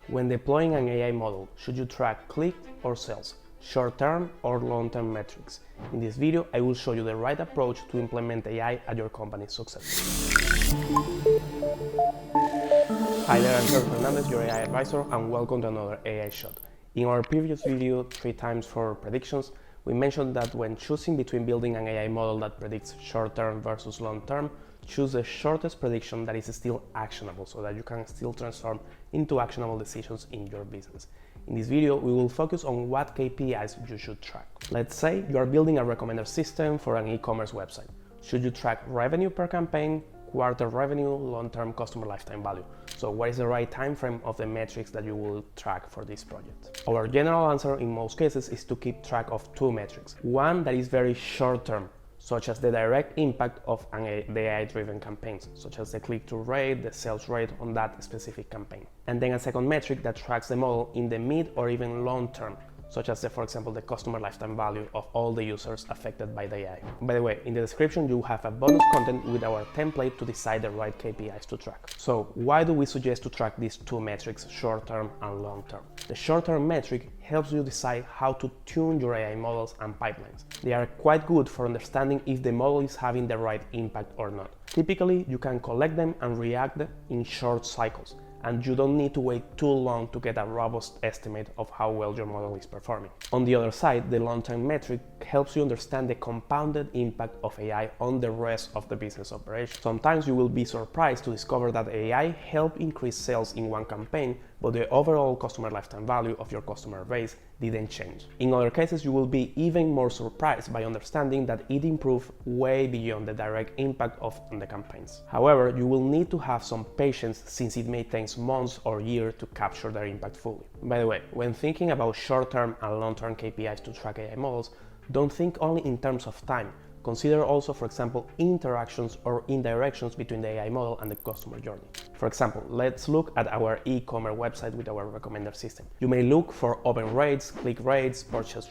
When deploying an AI model, should you track click or sales, short-term or long-term metrics? In this video, I will show you the right approach to implement AI at your company's success. Hi there, I'm Kelwin Fernandes, your AI advisor, and welcome to another AI Shot. In our previous video, 3 times for predictions, we mentioned that when choosing between building an AI model that predicts short-term versus long-term, choose the shortest prediction that is still actionable so that you can still transform into actionable decisions in your business. In this video, we will focus on what KPIs you should track. Let's say you are building a recommender system for an e-commerce website. Should you track revenue per campaign, quarter revenue, long-term customer lifetime value? So what is the right time frame of the metrics that you will track for this project? Our general answer in most cases is to keep track of 2 metrics. One that is very short-term, such as the direct impact of the AI-driven campaigns, such as the click-through rate, the sales rate on that specific campaign. And then a second metric that tracks the model in the mid or even long term, such as, for example, the customer lifetime value of all the users affected by the AI. By the way, in the description you have a bonus content with our template to decide the right KPIs to track. So why do we suggest to track these 2 metrics, short-term and long-term? The short-term metric helps you decide how to tune your AI models and pipelines. They are quite good for understanding if the model is having the right impact or not. Typically, you can collect them and react in short cycles, and you don't need to wait too long to get a robust estimate of how well your model is performing. On the other side, the long-term metric helps you understand the compounded impact of AI on the rest of the business operation. Sometimes you will be surprised to discover that AI helped increase sales in one campaign, but the overall customer lifetime value of your customer base didn't change. In other cases, you will be even more surprised by understanding that it improved way beyond the direct impact of the campaigns. However, you will need to have some patience since it may take months or years to capture their impact fully. By the way, when thinking about short-term and long-term KPIs to track AI models, don't think only in terms of time. Consider also, for example, interactions or indirections between the AI model and the customer journey. For example, let's look at our e-commerce website with our recommender system. You may look for open rates, click rates, purchase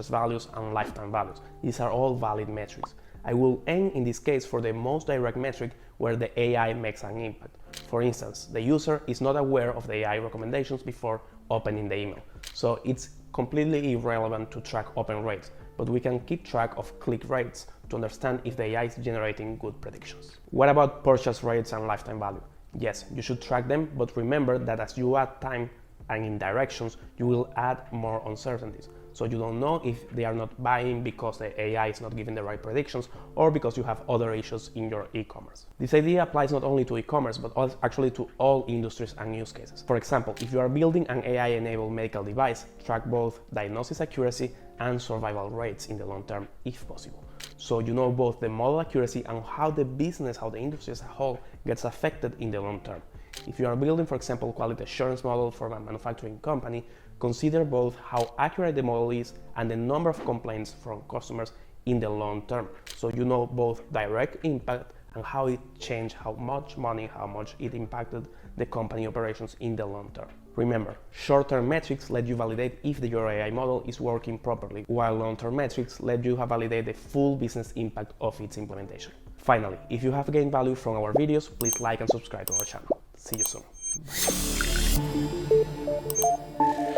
values, and lifetime values. These are all valid metrics. I will aim in this case for the most direct metric where the AI makes an impact. For instance, the user is not aware of the AI recommendations before opening the email, so it's completely irrelevant to track open rates, but we can keep track of click rates to understand if the AI is generating good predictions. What about purchase rates and lifetime value? Yes, you should track them, but remember that as you add time and indirections, you will add more uncertainties. So you don't know if they are not buying because the AI is not giving the right predictions or because you have other issues in your e-commerce. This idea applies not only to e-commerce, but actually to all industries and use cases. For example, if you are building an AI-enabled medical device, track both diagnosis accuracy and survival rates in the long term, if possible. So you know both the model accuracy and how the business, how the industry as a whole gets affected in the long term. If you are building, for example, quality assurance model for a manufacturing company, consider both how accurate the model is and the number of complaints from customers in the long term. So you know both direct impact and how it changed, how much money, how much it impacted the company operations in the long term. Remember, short-term metrics let you validate if your AI model is working properly, while long-term metrics let you validate the full business impact of its implementation. Finally, if you have gained value from our videos, please like and subscribe to our channel. See you soon. Bye.